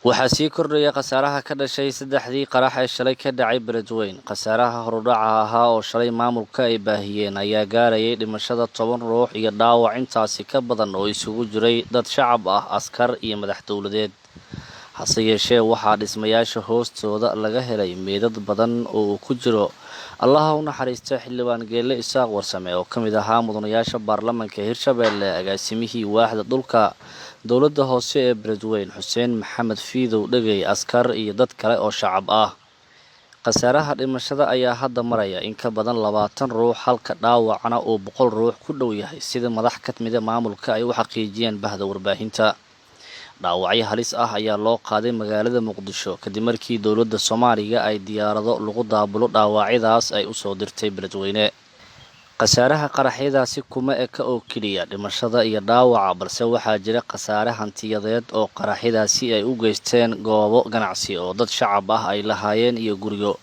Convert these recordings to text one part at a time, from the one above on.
waxaa sii kordhaya khasaaraha ka dhashay saddexdii qarax ee shalay ka dhacay Beledweyne. Khasaaraha horudhaca ahaa oo shalay maamulka ay baahiyeen ayaa gaarayay dhimashada 10 ruux iyo dhaawac intaasi ka badan oo isugu jiray dad shacab ah, askar iyo madax dawladeed. hase yeeshee waxaa dhismayaasha hoostooda laga helay meedad badan oo uu ku jiro allaha u naxariista xildhibaan Geelle Isaaq Warsame oo ka mid ahaa mudanayaasha baarlamaanka Hirshabelle, agaasimihii waaxda dhulka dowladda hoose ee Beledweyne Xuseen Maxamed Fiidow Dhagey, askar iyo dad kale oo shacab ah. khasaaraha dhimashada ayaa hadda maraya in ka badan 20 ruux halka dhaawacna uu 100 ruux ku dhow yahay sida madax ka mid ah maamulka ay u xaqiijiyeen bahda warbaahinta. dhaawacyo halis ah ayaa loo qaaday magaalada Muqdisho kadib markii dowladda Soomaaliya ay diyaarado lagu daabulo dhaawacyadaas ay u soo dirtay Beledweyne. khasaaraha qaraxyadaasi kuma eka oo kaliya dhimashada iyo dhaawaca, balse waxaa jira khasaare hantiyadeed oo qaraxyadaasi ay u geysteen goobo ganacsi oo dad shacab ah ay lahaayeen iyo guryo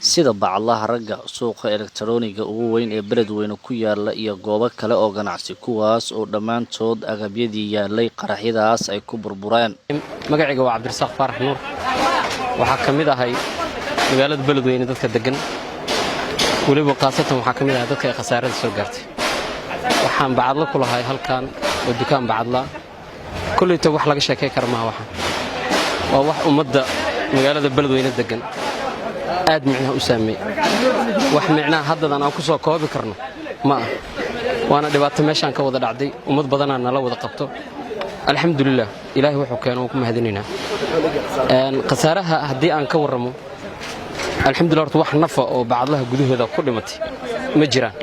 sida baclaha ragga, suuqa elektarooniga ugu weyn ee Beledweyne ku yaala iyo goobo kale oo ganacsi kuwaas oo dhammaantood agabyadii yaalay qaraxyadaas ay ku burbureen. magacayga waa Cabdirasaaq Faarax Nuur, waxaa ka mid ahay magaalada Beledweyne dadka degan, waliba qaasatan waxaa ka mid ah dadka ay khasaarada soo gaartay. waxaan bacadla ku lahay halkan oo dukaan bacadla kulleeyta wax laga sheekay karo ma aha. waa wax ummadda magaalada Beledweyne degan aad micnaha u saameeyay. wax micnaha haddadan aan ku soo koobi karno ma aha. waana dhibaato meeshaan ka wada dhacday, ummad badanaa nala wada qabto. alxamdulillaah ilaahay wuxuu keenay ku mahadinaynaa. khasaaraha haddii aan ka warramo, alxamdulillaah wax nafa oo bacadlaha gudahooda ku dhimatay ma jiraan.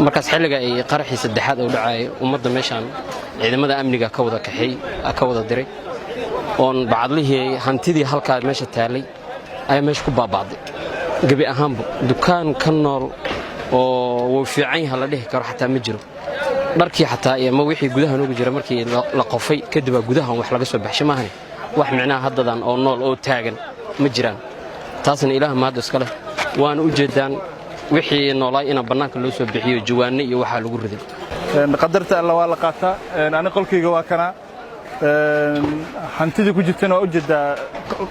markaas xilliga ay qaraxii saddexaad oo dhacay ummadda meeshaan ciidamada amniga ka wada kaxay ka wada diray oon bacadlihii hantidii halkaa meesha taalay ayaa meesha ku baabaaday gabi ahaanba. dukaan ka nool oo wuu fiican yahay la dhihi karo xataa ma jiro. dharkii xataa ma wixii gudaha noogu jira markii la qofay kadib gudaha wax laga soo baxshay maahan. wax micnaha haddadan oo nool oo taagan ma jiraan. taasna ilaah mahad iska leh. waan u jeedaan wixii noolay in banaanka loo soo bixiyo jawaanne iyo waxa lagu riday. qadarta alla waa la qaataa. ani qolkayga waa kana hantidii ku jirtana waa u jeedaa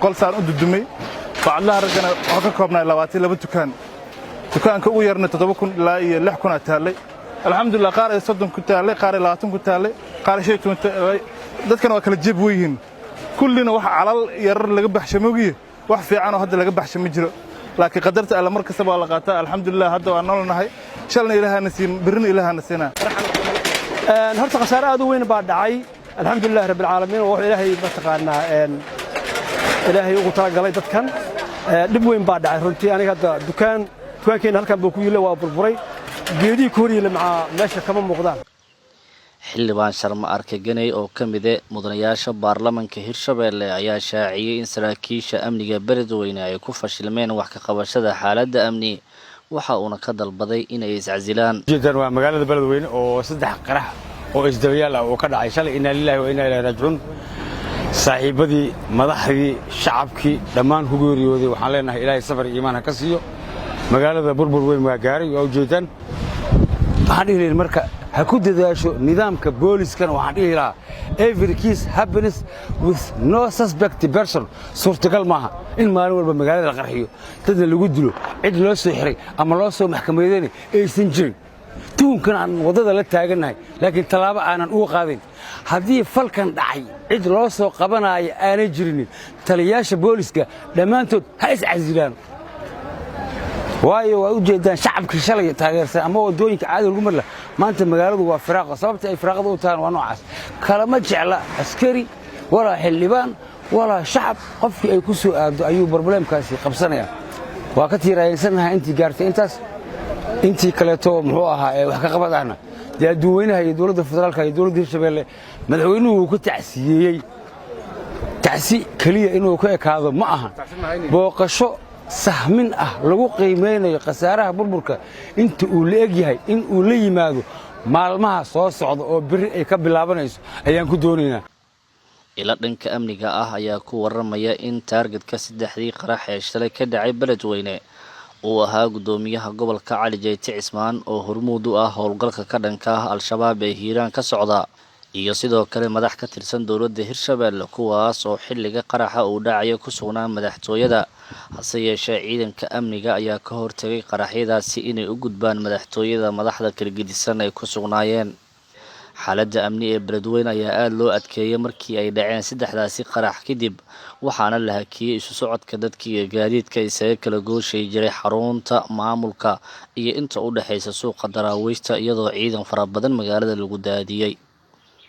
qol saan u dudumay. bacadlaha raggana waxa ka koobnaa 22 dukaan. dukaanka ugu yarna 7,000 ilaa iyo 6,000 taalay. alxamdulillaah qaar ay 30 ku taalay, qaar ay 20 ku taalay, qaar ay 20 taalay. dadkana waa kala jeeb weeyeen. kullina waxa calal yar laga baxshamoogiye wax fiican oo hadda laga baxshay ma jiro. laakiin qadarta alla mar kasta waa la qaataa. alxamdulillaah hadda waa nolonahay. shalna ilaahana siin, birina ilaahana siinaa. horta khasaare aad u weyn baa dhacay. alxamdulillaah rabbil caalamiin oo ilaahay mataqaanaa ilaahay ugu talagalay dadkan. dib weyn baa dhacay runtii. aniga hadda dukaankeena halkan buu ku yilay, waa burburay. geedii ku horiyay meesha kama muuqdaan. xildhibaan Sharma Arke Ganey oo ka mid ah mudanayaasha baarlamaanka Hirshabelle ayaa shaaciyay in saraakiisha amniga Beledweyne ay ku fashilmeen wax ka qabashada xaaladda amni. waxa uuna ka dalbaday inay iscasilaan. jeedan waa magaalada Beledweyne oo 3 qarax oo isdabayaal ah oo ka dhacay shalay. inna lillahi wa inna ilayhi raaji'uun. saaxiibadii, madaxdii, shacabkii dhammaan ku geeriyooday waxaan leenahay ilaahay sabir iyo iimaan ka siiyo. magaalada burbur weyn waa gaaray oo jeedan. waxaan dhihi marka ha ku dadaasho nidaamka booliskana. waxaan dhihi lahaa every case happens with no suspect person. suurtagal maaha in maalin walba magaalada la qarxiyo, dadna lagu dilo, cid loo soo xiray ama loo soo maxkamadeeyay aysan jirin. tuunkan aan wadada la taaganahay laakiin talaabo aanan uga qaadin. haddii falkan dhacay cid loo soo qabanayo aanay jirin, taliyaasha booliska dhammaantood ha iscasilaan. waayo waa u jeedaan shacabka shalay taageersan ama wadooyinka caadi lagu marla. maanta magaaladu waa firaaqo. sababta ay firaaqada u tahay waa noocaas. kalama jecla askari walaa xildhibaan walaa shacab. qofkii ay ku soo aado ayuu problemkaasi qabsanaya. waa ka tiiraayeensannahay intii gaartay intaas. intii kaleeto muxuu ahaa wax ka qabadahna dee dadweynaha iyo dowladda federaalka iyo dowladda Hirshabelle madaxweynuhu uu ku tacsiyeeyay. tacsi kaliya inuu ka ekaado ma aha. booqasho sahmin ah lagu qiimeynayo khasaaraha burburka inta uu la eg yahay in uu la yimaado maalmaha soo socda oo biri ay ka bilaabanayso ayaan ku doonaynaa. ila dhanka amniga ah ayaa ku waramaya in targetka 3 qarax ee shalay ka dhacay Beledweyne uu ahaa gudoomiyaha gobolka Cali Jeyte Cismaan oo hormuud u ah howlgalka ka dhanka ah al-shabaab ee Hiiraan ka socda. iyo sidoo kale madax ka tirsan dowladda Hirshabelle kuwaas oo xilliga qaraxa uu dhacayo ku sugnaa madaxtooyada hase yeeshee ciidanka amniga ayaa ka hortagay qaraxyadaasi inay u gudbaan madaxtooyada madaxda kala gedisan ay ku sugnaayeen xaaladda amni ee Beledweyne ayaa aad loo adkeeyay markii ay dhaceen saddexdaasi qarax kadib waxaana la hakiyay isu socodka dadka iyo gaadiidka isaga kala gooshay jiray xarunta maamulka iyo inta u dhaxaysa suuqa Daraawiishta iyadoo ciidan fara badan magaalada lagu daadiyay